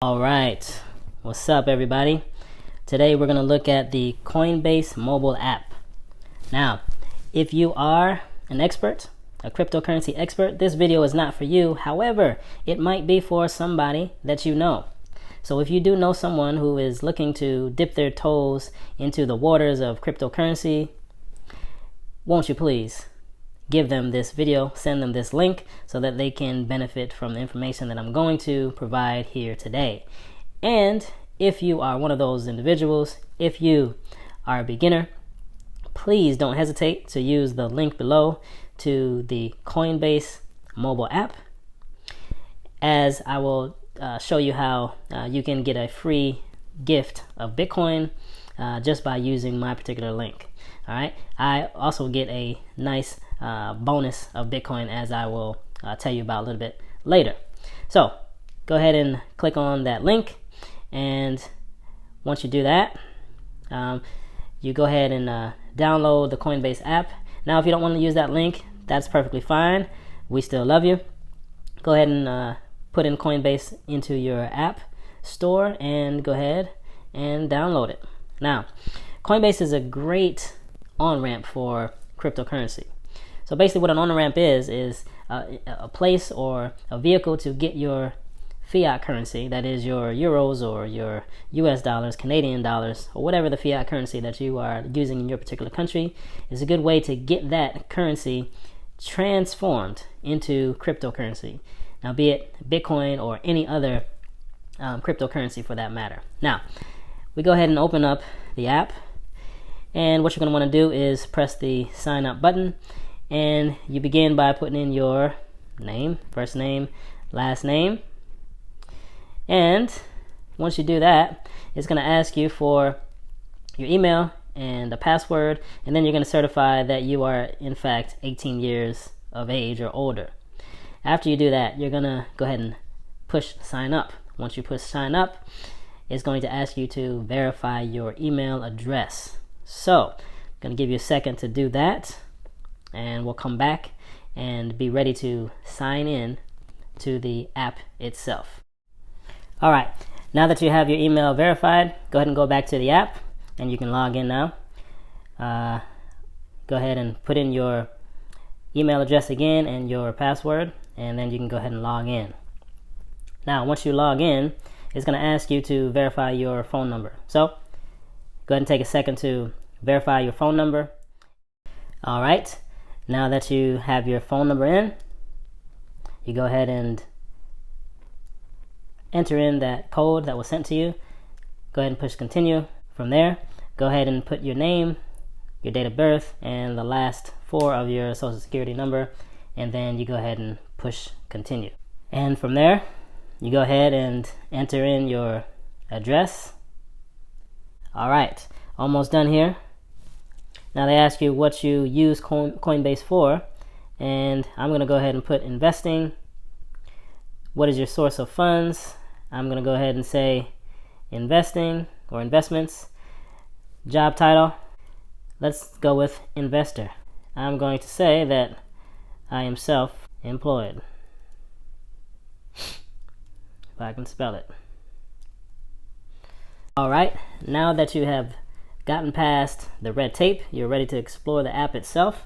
All right, what's up everybody? Today we're going to look at the Coinbase mobile app. Now, if you are an expert, a cryptocurrency expert, this video is not for you. However, it might be for somebody that you know. So if you do know someone who is looking to dip their toes into the waters of cryptocurrency, won't you please give them this video, send them this link so that they can benefit from the information that I'm going to provide here today. And if you are one of those individuals, if you are a beginner, please don't hesitate to use the link below to the Coinbase mobile app, as I will show you how you can get a free gift of Bitcoin just by using my particular link. All right, I also get a nice bonus of Bitcoin, as I will tell you about a little bit later. So go ahead and click on that link, and once you do that, you go ahead and download the Coinbase app. Now if you don't want to use that link, that's perfectly fine. We still love you. Go ahead and put in Coinbase into your app store and go ahead and download it. Now, Coinbase is a great on-ramp for cryptocurrency. So basically what an on-ramp is a place or a vehicle to get your fiat currency, that is your euros or your US dollars, Canadian dollars, or whatever the fiat currency that you are using in your particular country, is a good way to get that currency transformed into cryptocurrency. Now, be it Bitcoin or any other cryptocurrency for that matter. Now, we go ahead and open up the app, and what you're going to want to do is press the sign up button, and you begin by putting in your name, first name, last name. And once you do that, it's going to ask you for your email and a password, and then you're going to certify that you are in fact 18 years of age or older. After you do that, you're going to go ahead and push sign up. Once you push sign up, it's going to ask you to verify your email address. So I'm going to give you a second to do that, and we'll come back and be ready to sign in to the app itself. All right, now that you have your email verified, go ahead and go back to the app, and you can log in now. Go ahead and put in your email address again and your password, and then you can go ahead and log in. Now, once you log in, it's going to ask you to verify your phone number. So go ahead and take a second to verify your phone number. All right, now that you have your phone number in, you go ahead and enter in that code that was sent to you. Go ahead and push continue. From there, go ahead and put your name, your date of birth, and the last four of your social security number, and then you go ahead and push continue. And from there, you go ahead and enter in your address. All right, almost done here. Now they ask you what you use Coinbase for, and I'm going to go ahead and put investing. What is your source of funds? I'm going to go ahead and say investing or investments. Job title, let's go with investor. I'm going to say that I am self-employed, if I can spell it. All right, now that you have gotten past the red tape, you're ready to explore the app itself.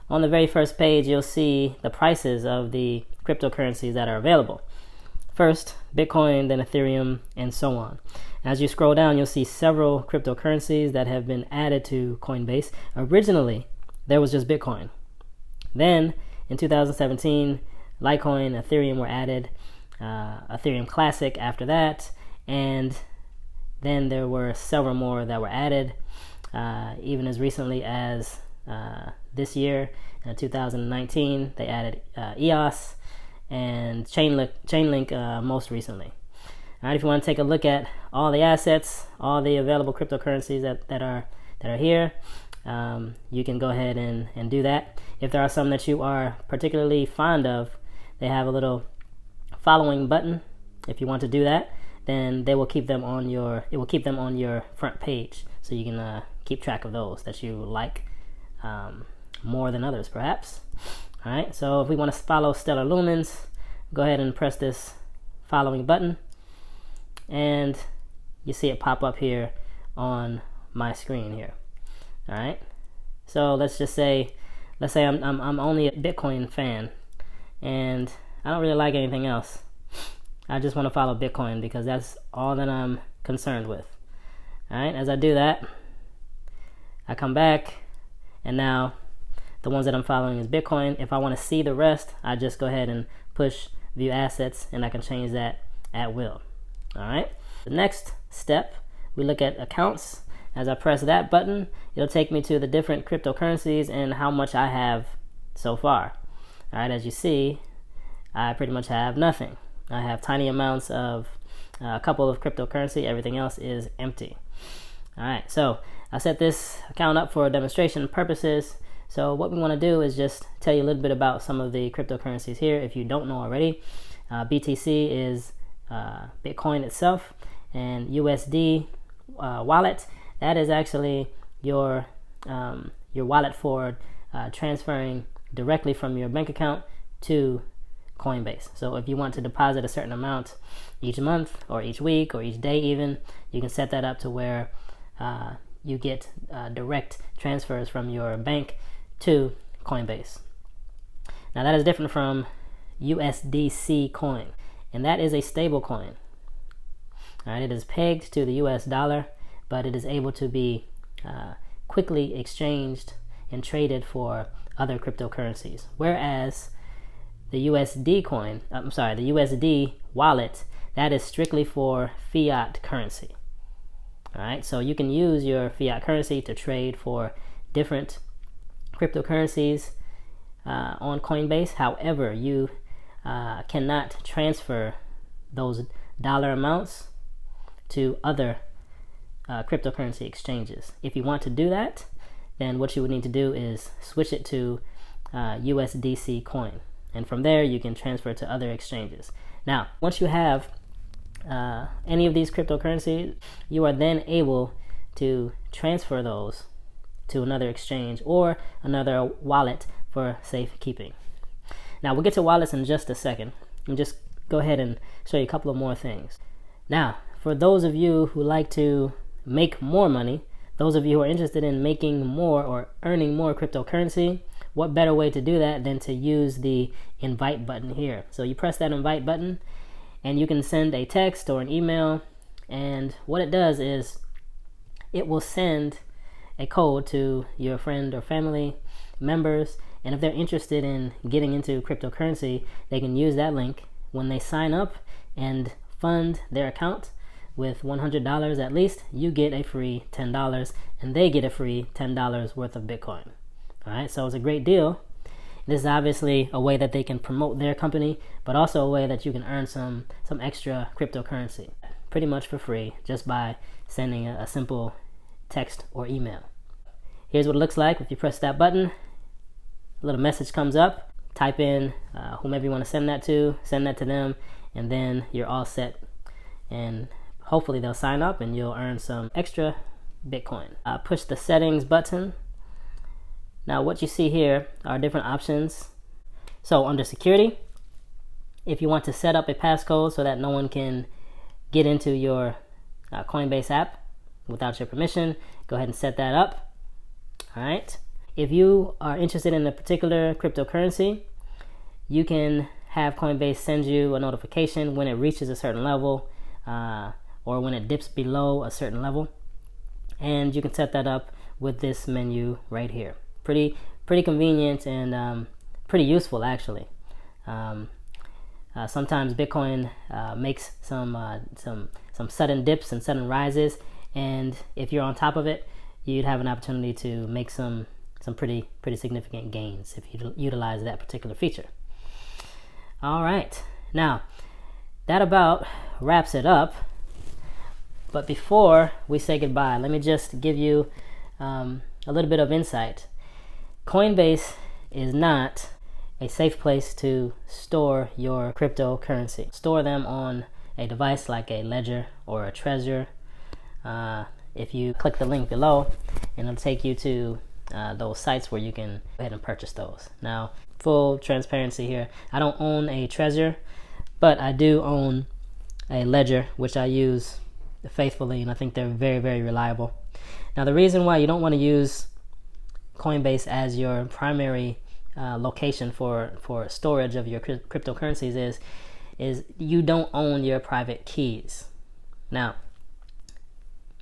On the very first page, you'll see the prices of the cryptocurrencies that are available. First, Bitcoin, then Ethereum, and so on. As you scroll down, you'll see several cryptocurrencies that have been added to Coinbase. Originally, there was just Bitcoin. Then, in 2017, Litecoin, Ethereum were added, Ethereum Classic after that, and then there were several more that were added, even as recently as this year, 2019, they added EOS and Chainlink most recently. All right, if you want to take a look at all the assets, all the available cryptocurrencies that are here, you can go ahead and do that. If there are some that you are particularly fond of, they have a little following button. If you want to do that, then it will keep them on your front page, so you can keep track of those that you like more than others, perhaps. All right, so if we want to follow Stellar Lumens, go ahead and press this following button, and you see it pop up here on my screen here. All right. So let's say I'm only a Bitcoin fan, and I don't really like anything else. I just want to follow Bitcoin because that's all that I'm concerned with. All right. As I do that, I come back, and now the ones that I'm following is Bitcoin. If I want to see the rest, I just go ahead and push view assets, and I can change that at will. All right. The next step, we look at accounts. As I press that button, it'll take me to the different cryptocurrencies and how much I have so far. All right. As you see, I pretty much have nothing. I have tiny amounts of a couple of cryptocurrency. Everything else is empty. All right. So I set this account up for demonstration purposes. So what we want to do is just tell you a little bit about some of the cryptocurrencies here if you don't know already. BTC is Bitcoin itself, and USD wallet, that is actually your wallet for transferring directly from your bank account to Coinbase. So if you want to deposit a certain amount each month or each week or each day even, you can set that up to where you get direct transfers from your bank to Coinbase. Now that is different from USDC coin, and that is a stable coin. All right, it is pegged to the US dollar, but it is able to be quickly exchanged and traded for other cryptocurrencies. Whereas the USD coin, the USD wallet, that is strictly for fiat currency. All right, so you can use your fiat currency to trade for different cryptocurrencies on Coinbase. However, you cannot transfer those dollar amounts to other cryptocurrency exchanges. If you want to do that, then what you would need to do is switch it to USDC coin, and from there you can transfer to other exchanges. Now, once you have any of these cryptocurrencies, you are then able to transfer those to another exchange or another wallet for safekeeping. Now, we'll get to wallets in just a second. I'll just go ahead and show you a couple of more things. Now, for those of you who like to make more money, those of you who are interested in making more or earning more cryptocurrency, what better way to do that than to use the invite button here. So you press that invite button, and you can send a text or an email, and what it does is it will send a code to your friend or family members, and if they're interested in getting into cryptocurrency, they can use that link. When they sign up and fund their account with $100 at least, you get a free $10, and they get a free $10 worth of Bitcoin. All right, so it's a great deal. This is obviously a way that they can promote their company, but also a way that you can earn some extra cryptocurrency pretty much for free just by sending a simple text or email. Here's what it looks like. If you press that button, a little message comes up. Type in whomever you want to send that to them, and then you're all set. And hopefully they'll sign up and you'll earn some extra Bitcoin. Push the settings button. Now what you see here are different options. So under security, if you want to set up a passcode so that no one can get into your Coinbase app without your permission, go ahead and set that up. All right. If you are interested in a particular cryptocurrency, you can have Coinbase send you a notification when it reaches a certain level or when it dips below a certain level. And you can set that up with this menu right here. Pretty convenient and pretty useful actually. Sometimes Bitcoin makes some sudden dips and sudden rises, and if you're on top of it, you'd have an opportunity to make some pretty significant gains if you utilize that particular feature. All right, now that about wraps it up. But before we say goodbye, let me just give you a little bit of insight. Coinbase is not a safe place to store your cryptocurrency. Store them on a device like a ledger or a Trezor. If you click the link below, and it'll take you to those sites where you can go ahead and purchase those. Now, full transparency here, I don't own a Trezor, but I do own a ledger, which I use faithfully, and I think they're very, very reliable. Now, the reason why you don't want to use Coinbase as your primary location for storage of your cryptocurrencies is you don't own your private keys. Now,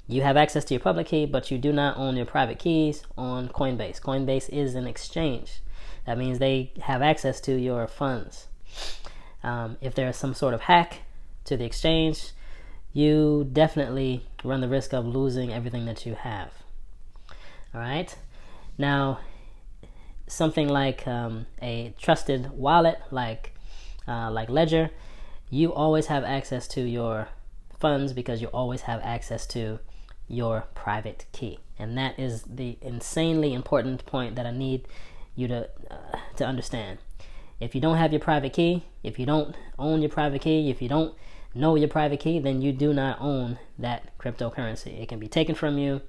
you have access to your public key, but you do not own your private keys on Coinbase. Coinbase is an exchange. That means they have access to your funds. If there's some sort of hack to the exchange, you definitely run the risk of losing everything that you have. All right. Now, something like a trusted wallet, like Ledger, you always have access to your funds because you always have access to your private key, and that is the insanely important point that I need you to understand. If you don't have your private key, if you don't own your private key, if you don't know your private key, then you do not own that cryptocurrency. It can be taken from you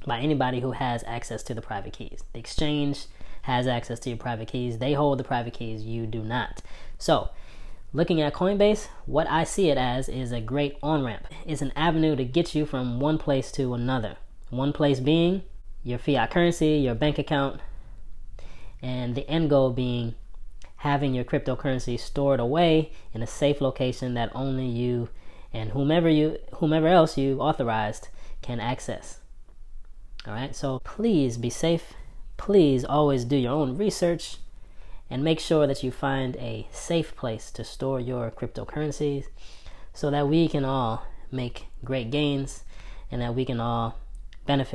by anybody who has access to the private keys. The exchange has access to your private keys. They hold the private keys. You do not. So, looking at Coinbase, what I see it as is a great on-ramp. It's an avenue to get you from one place to another. One place being your fiat currency, your bank account, and the end goal being having your cryptocurrency stored away in a safe location that only you and whomever else you authorized can access. All right, so please be safe. Please always do your own research and make sure that you find a safe place to store your cryptocurrencies so that we can all make great gains and that we can all benefit.